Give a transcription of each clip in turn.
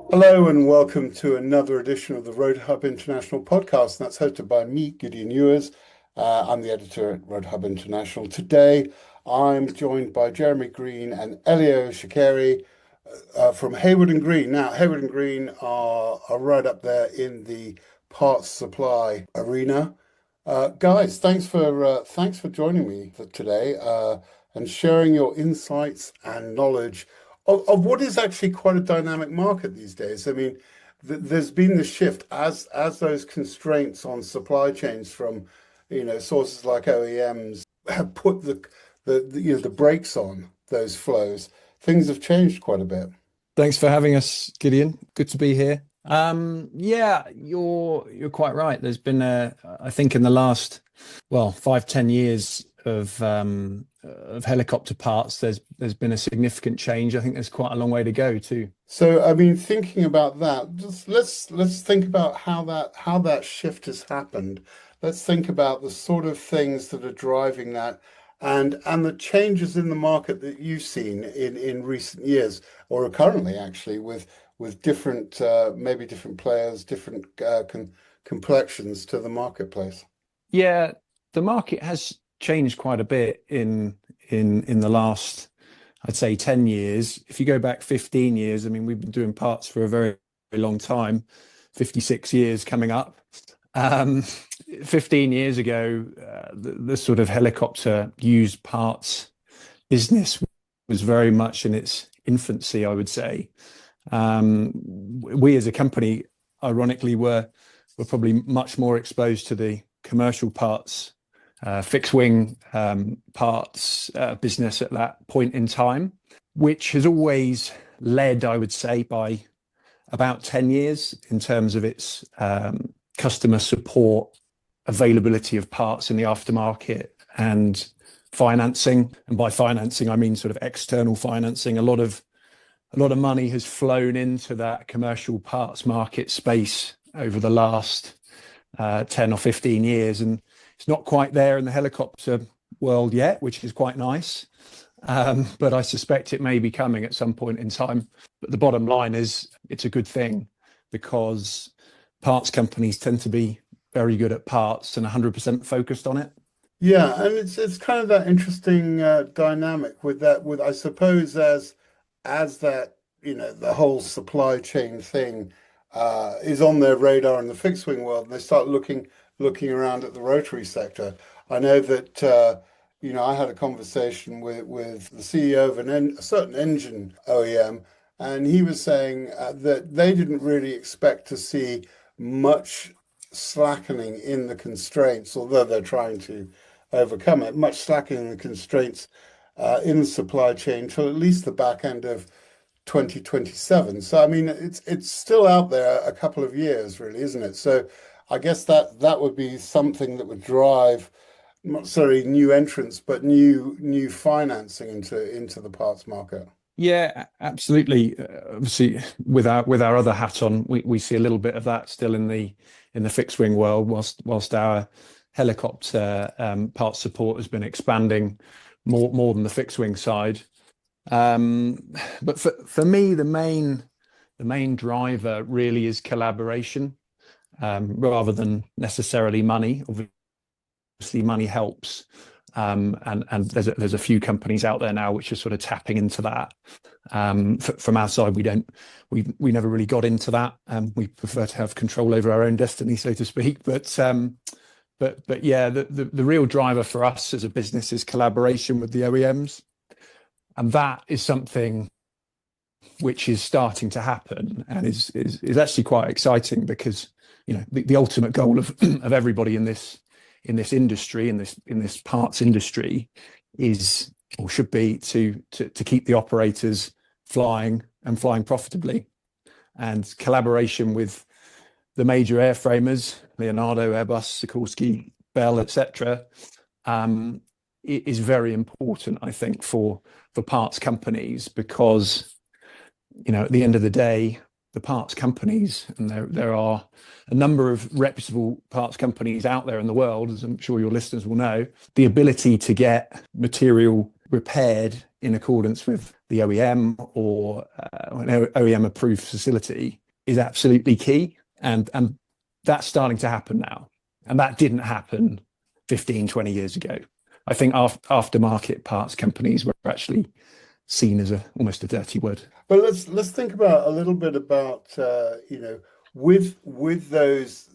Hello and welcome to another edition of the RotorHub International Podcast, and that's hosted by me, Gideon Ewers. I'm the editor at RotorHub International. Today, I'm joined by Jeremy Green and Elio Sicheri from Hayward Green. Now, Hayward Green are right up there in the parts supply arena. Guys, thanks for joining me today and sharing your insights and knowledge of what is actually quite a dynamic market these days. I mean, there's been the shift as those constraints on supply chains from, sources like OEMs have put the brakes on those flows. Things have changed quite a bit. Thanks for having us, Gideon. Good to be here. Yeah, you're quite right. There's been I think in the last 5-10 years of helicopter parts, there's been a significant change. I think there's quite a long way to go too. So, I mean, thinking about that, just let's think about how that shift has happened. Let's think about the sort of things that are driving that, and the changes in the market that you've seen in recent years, or currently actually with different maybe different players, different complexions to the marketplace. Yeah, the market has changed quite a bit in the last, I'd say, 10 years. If you go back 15 years, I mean, we've been doing parts for a very, very long time, 56 years coming up. 15 years ago, the sort of helicopter used parts business was very much in its infancy, I would say. We as a company, ironically, were probably much more exposed to the commercial parts, fixed wing parts business at that point in time, which has always led, I would say, by about 10 years in terms of its customer support, availability of parts in the aftermarket, and financing. And by financing, I mean sort of external financing. A lot of money has flown into that commercial parts market space over the last 10 or 15 years. And it's not quite there in the helicopter world yet, which is quite nice. But I suspect it may be coming at some point in time. But the bottom line is it's a good thing, because parts companies tend to be very good at parts and 100% focused on it. Yeah, and it's kind of that interesting dynamic with I suppose as that, the whole supply chain thing is on their radar in the fixed wing world, and they start looking around at the rotary sector. I know that I had a conversation with the CEO of a certain engine OEM, and he was saying that they didn't really expect to see much slackening in the constraints, although they're trying to overcome it, much slackening in the constraints in the supply chain till at least the back end of 2027. So, I mean, it's still out there a couple of years, really, isn't it? So I guess that would be something that would drive not necessarily new entrants, but new financing into the parts market. Yeah, absolutely. Obviously, with our other hat on, we see a little bit of that still in the fixed wing world, whilst our helicopter parts support has been expanding more than the fixed wing side. But for me, the main driver really is collaboration, rather than necessarily money. Obviously, money helps. And there's a few companies out there now which are sort of tapping into that. From our side, we never really got into that. We prefer to have control over our own destiny, so to speak. But yeah, the real driver for us as a business is collaboration with the OEMs, and that is something which is starting to happen and is actually quite exciting, because the ultimate goal of everybody in this industry, in this parts industry, is or should be to keep the operators flying and flying profitably. And collaboration with the major airframers, Leonardo, Airbus, Sikorsky, Bell, etc., is very important, I think, for parts companies, because at the end of the day, the parts companies, and there are a number of reputable parts companies out there in the world, as I'm sure your listeners will know, the ability to get material repaired in accordance with the OEM or an OEM approved facility is absolutely key. And that's starting to happen now. And that didn't happen 15, 20 years ago. I think aftermarket parts companies were actually seen as almost a dirty word. But let's think about a little bit about with those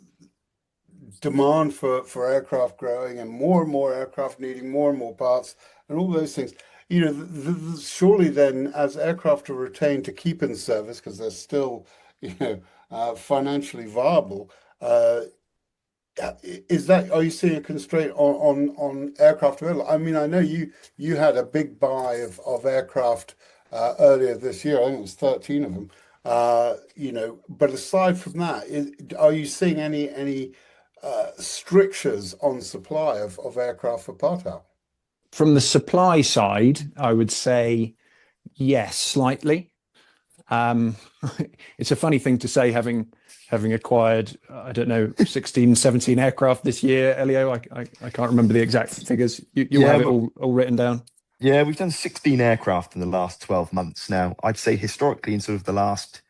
demand for aircraft growing and more aircraft needing more and more parts and all those things. Surely then, as aircraft are retained to keep in service because they're still financially viable. Are you seeing a constraint on aircraft available? I mean, I know you had a big buy of aircraft earlier this year. I think it was 13 of them. But aside from that, are you seeing any strictures on supply of aircraft for part out? From the supply side, I would say yes, slightly. It's a funny thing to say, having acquired, I don't know, 16, 17 aircraft this year, Elio. I can't remember the exact figures. You have it all written down. Yeah, we've done 16 aircraft in the last 12 months now. I'd say historically in sort of the last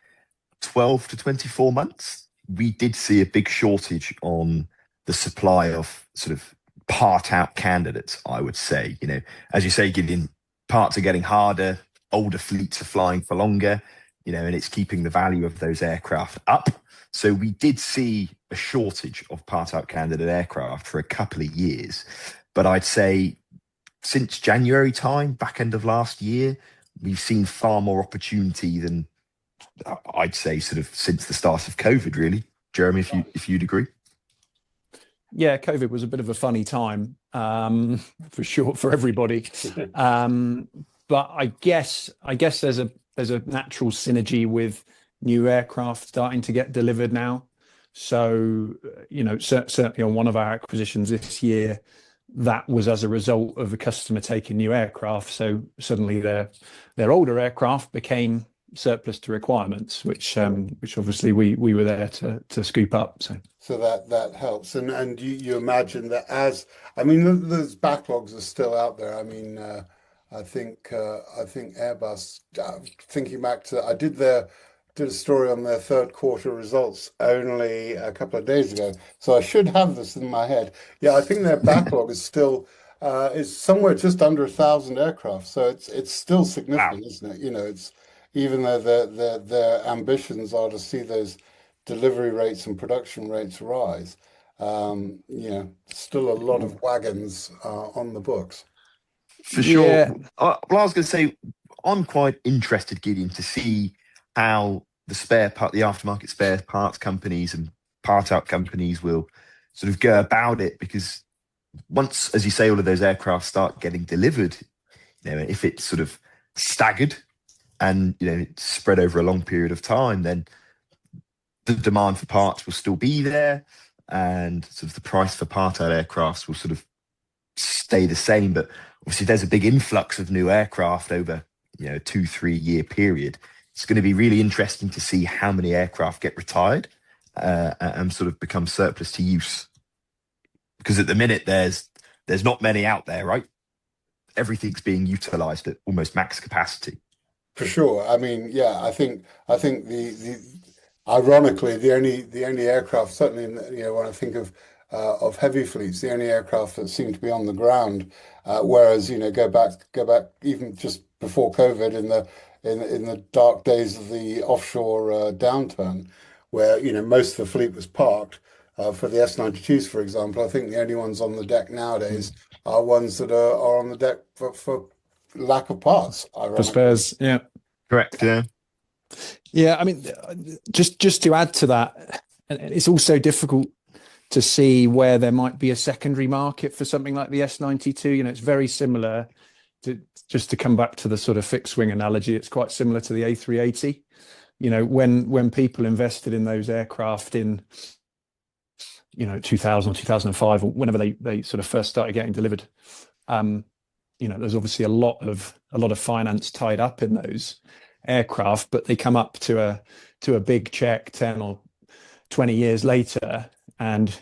12 to 24 months, we did see a big shortage on the supply of sort of part out candidates, I would say. As you say, Gideon, parts are getting harder, older fleets are flying for longer, and it's keeping the value of those aircraft up. So we did see a shortage of part out candidate aircraft for a couple of years. But I'd say since January time, back end of last year, we've seen far more opportunity than I'd say sort of since the start of COVID, really. Jeremy, if you'd agree. Yeah, COVID was a bit of a funny time, for sure, for everybody. But I guess there's a natural synergy with new aircraft starting to get delivered now. So, certainly on one of our acquisitions this year, that was as a result of a customer taking new aircraft. So suddenly their older aircraft became surplus to requirements, which obviously we were there to scoop up. So that helps. And you imagine that those backlogs are still out there. I mean, I think Airbus, thinking back to, I did a story on their third quarter results only a couple of days ago, so I should have this in my head. Yeah, I think their backlog is still is somewhere just under 1,000 aircraft. So it's still significant, wow. Isn't it? It's even though their ambitions are to see those delivery rates and production rates rise. Still a lot of wagons on the books. For sure. Yeah. Well, I was going to say, I'm quite interested, Gideon, to see how the aftermarket spare parts companies and part out companies will sort of go about it, because once, as you say, all of those aircraft start getting delivered, if it's sort of staggered and it's spread over a long period of time, then the demand for parts will still be there, and sort of the price for part out aircraft will sort of stay the same. But obviously there's a big influx of new aircraft over a 2-3 year period. It's going to be really interesting to see how many aircraft get retired and sort of become surplus to use, because at the minute there's not many out there, right? Everything's being utilized at almost max capacity. For sure. I mean, yeah, I think the ironically the only aircraft, certainly when I think of heavy fleets, the only aircraft that seem to be on the ground, whereas go back even just before COVID, in the dark days of the offshore downturn, where most of the fleet was parked for the S92s, for example. I think the only ones on the deck nowadays are ones that are on the deck for lack of parts. For spares, yeah, correct, yeah. Yeah, I mean, just to add to that, it's also difficult to see where there might be a secondary market for something like the S92. It's very similar to, just to come back to the sort of fixed wing analogy, it's quite similar to the A380. When people invested in those aircraft in 2000 or 2005, or whenever they sort of first started getting delivered, there's obviously a lot of finance tied up in those aircraft, but they come up to a big check 10 or 20 years later, and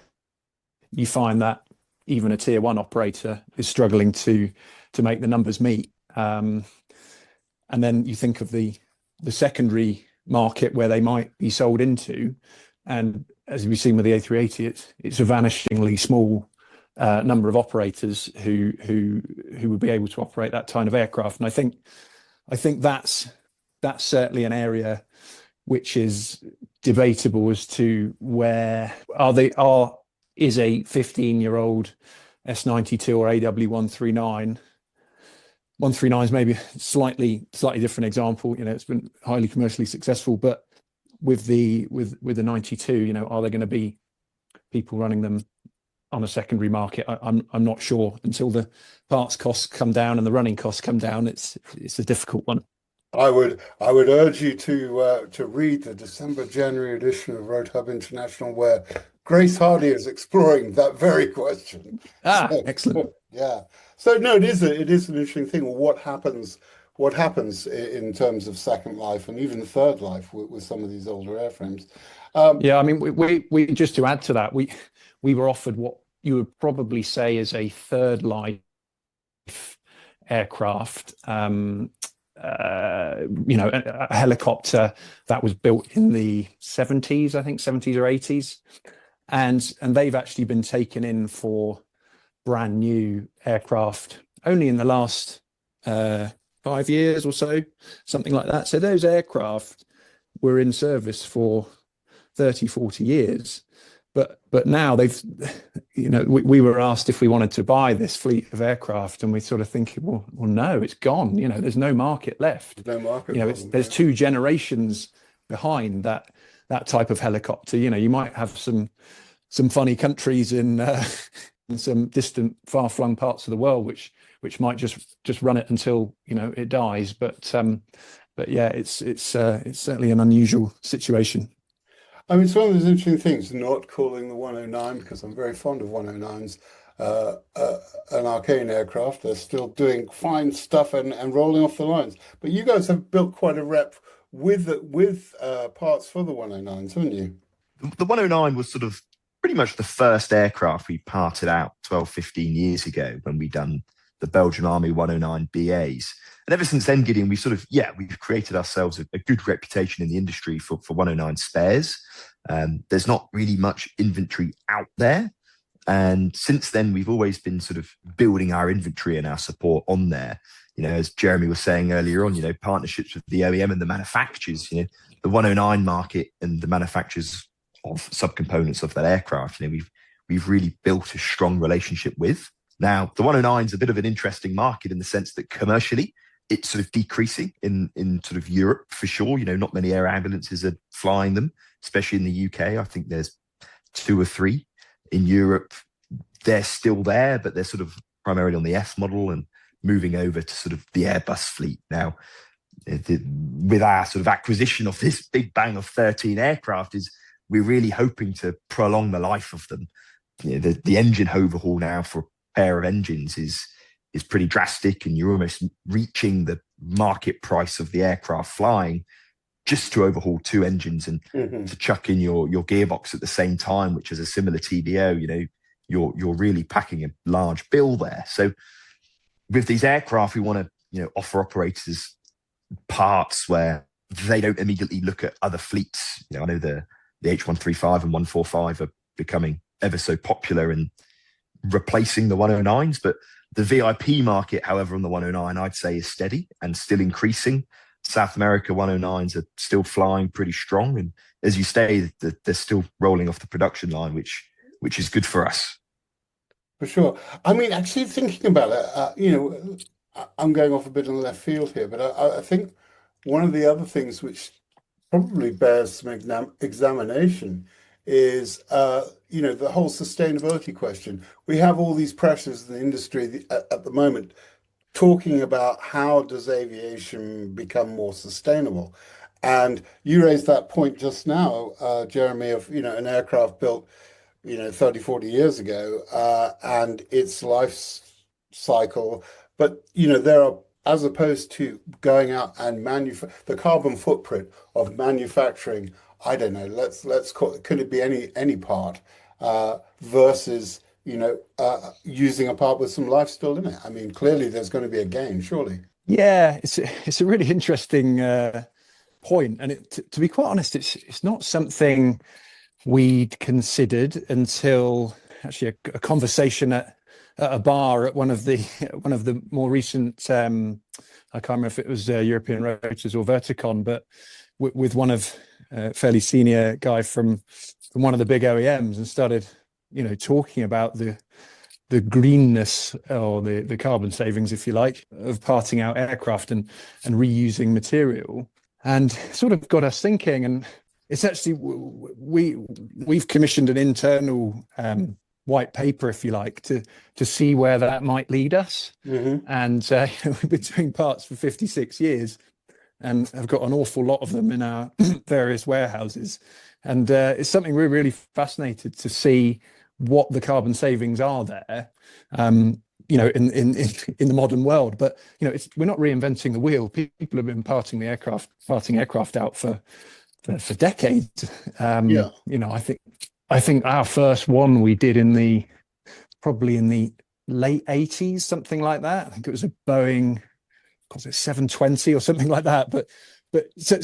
you find that even a tier one operator is struggling to make the numbers meet. And then you think of the secondary market where they might be sold into, and as we've seen with the A380, it's a vanishingly small number of operators who would be able to operate that kind of aircraft. And I think that's certainly an area which is debatable as to where is a 15-year-old S92 or AW139. 139 is maybe a slightly different example. It's been highly commercially successful, but with the 92, are there going to be people running them on a secondary market? I'm not sure. Until the parts costs come down and the running costs come down, it's a difficult one. I would urge you to read the December-January edition of RotorHub International, where Grace Hardy is exploring that very question. Excellent. Yeah. So no, it is an interesting thing. What happens in terms of second life and even third life with some of these older airframes? Yeah, I mean, we just to add to that, we were offered what you would probably say is a third life aircraft. A helicopter that was built in the 70s, I think 70s or 80s, and they've actually been taken in for brand new aircraft only in the last 5 years or so, something like that. So those aircraft were in service for 30, 40 years. But now they've, we were asked if we wanted to buy this fleet of aircraft, and we sort of thinking, well, no, it's gone. There's no market left. No market. There's 2 generations behind that type of helicopter. You might have some funny countries in some distant, far-flung parts of the world which might just run it until it dies. But yeah, it's certainly an unusual situation. I mean, it's one of those interesting things, not calling the 109, because I'm very fond of 109s, an arcane aircraft. They're still doing fine stuff and rolling off the lines. But you guys have built quite a rep with parts for the 109s, haven't you? The 109 was sort of pretty much the first aircraft we parted out 12, 15 years ago when we done the Belgian Army 109 BAs. And ever since then, Gideon, we've created ourselves a good reputation in the industry for 109 spares. There's not really much inventory out there. And since then, we've always been sort of building our inventory and our support on there. As Jeremy was saying earlier on, partnerships with the OEM and the manufacturers, the 109 market and the manufacturers of subcomponents of that aircraft, we've really built a strong relationship with. Now, the 109 is a bit of an interesting market in the sense that commercially, it's sort of decreasing in sort of Europe for sure. Not many air ambulances are flying them, especially in the UK. I think there's 2 or 3 in Europe. They're still there, but they're sort of primarily on the F model and moving over to sort of the Airbus fleet. Now, with our sort of acquisition of this big bang of 13 aircraft, we're really hoping to prolong the life of them. The engine overhaul now for a pair of engines is pretty drastic, and you're almost reaching the market price of the aircraft flying just to overhaul 2 engines and to chuck in your gearbox at the same time, which is a similar TBO. You're really packing a large bill there. So with these aircraft, we want to offer operators parts where they don't immediately look at other fleets. I know the H135 and 145 are becoming ever so popular and replacing the 109s, but the VIP market, however, on the 109, I'd say is steady and still increasing. South America 109s are still flying pretty strong, and as you say, they're still rolling off the production line, which is good for us. For sure. I mean, actually thinking about it, I'm going off a bit in the left field here, but I think one of the other things which probably bears some examination is, the whole sustainability question. We have all these pressures in the industry at the moment talking about how does aviation become more sustainable. And you raised that point just now, Jeremy, of, an aircraft built, 30, 40 years ago, and its life cycle. But, there are, as opposed to going out and the carbon footprint of manufacturing, I don't know, let's call it, could it be any part, versus, using a part with some life still in it? I mean, clearly there's going to be a gain, surely. Yeah, it's a really interesting point, and to be quite honest, it's not something we'd considered until actually a conversation at a bar at one of the more recent I can't remember if it was European Rotors or Verticon, but with one of fairly senior guy from one of the big OEMs, and started talking about the greenness or the carbon savings, if you like, of parting out aircraft and reusing material, and sort of got us thinking. And it's actually we've commissioned an internal white paper, if you like, to see where that might lead us. Mm-hmm. And we've been doing parts for 56 years and have got an awful lot of them in our various warehouses. And it's something we're really fascinated to see what the carbon savings are there, in the modern world. But we're not reinventing the wheel. People have been parting aircraft out for decades. I think our first one we did probably in the late 80s, something like that. I think it was a Boeing, was it 720 or something like that. But so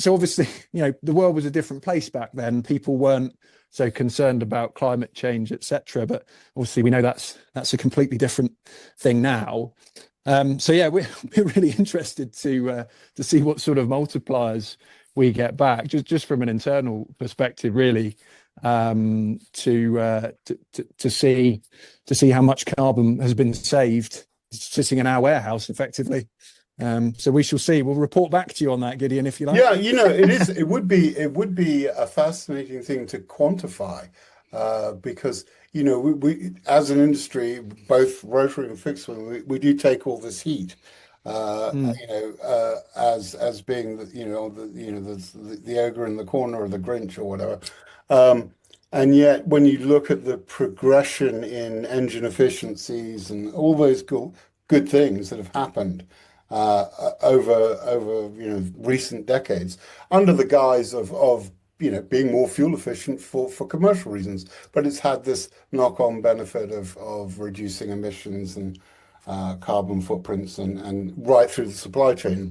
obviously, the world was a different place back then. People weren't so concerned about climate change, etc. But obviously, we know that's a completely different thing now. So yeah, we're really interested to see what sort of multipliers we get back, just from an internal perspective, really, to see how much carbon has been saved sitting in our warehouse, effectively. So we shall see. We'll report back to you on that, Gideon, if you like. Yeah, it would be a fascinating thing to quantify, because we as an industry, both rotary and fixed wing, we do take all this heat, as being the ogre in the corner, or the Grinch, or whatever. And yet, when you look at the progression in engine efficiencies and all those good things that have happened over recent decades, under the guise of being more fuel efficient for commercial reasons, but it's had this knock-on benefit of reducing emissions and carbon footprints and right through the supply chain.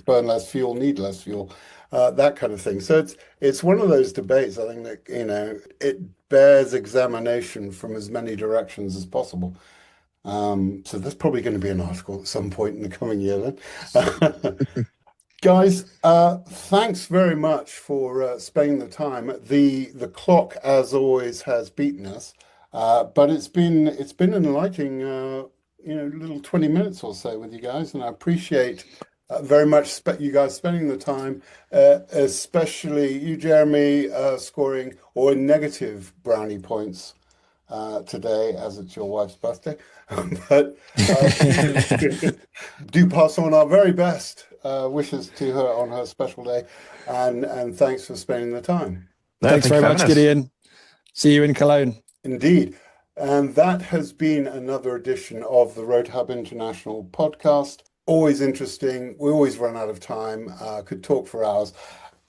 Burn less fuel, need less fuel. That kind of thing. So it's one of those debates, I think, that it bears examination from as many directions as possible. So there's probably going to be an article at some point in the coming year then. Guys, thanks very much for spending the time. The clock, as always, has beaten us, but it's been an enlightening little 20 minutes or so with you guys, and I appreciate very much you guys spending the time, especially you, Jeremy, scoring or negative brownie points today, as it's your wife's birthday. But do pass on our very best wishes to her on her special day, and thanks for spending the time. Thanks very much, Gideon. See you in Cologne. Indeed. And that has been another edition of the RotorHub International Podcast. Always interesting. We always run out of time. Could talk for hours.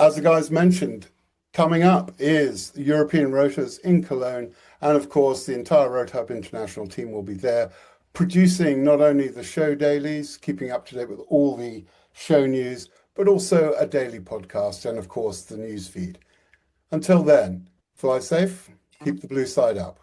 As the guys mentioned, coming up is European Rotors in Cologne. And of course, the entire RotorHub International team will be there, producing not only the show dailies, keeping up to date with all the show news, but also a daily podcast and, of course, the news feed. Until then, fly safe, keep the blue side up.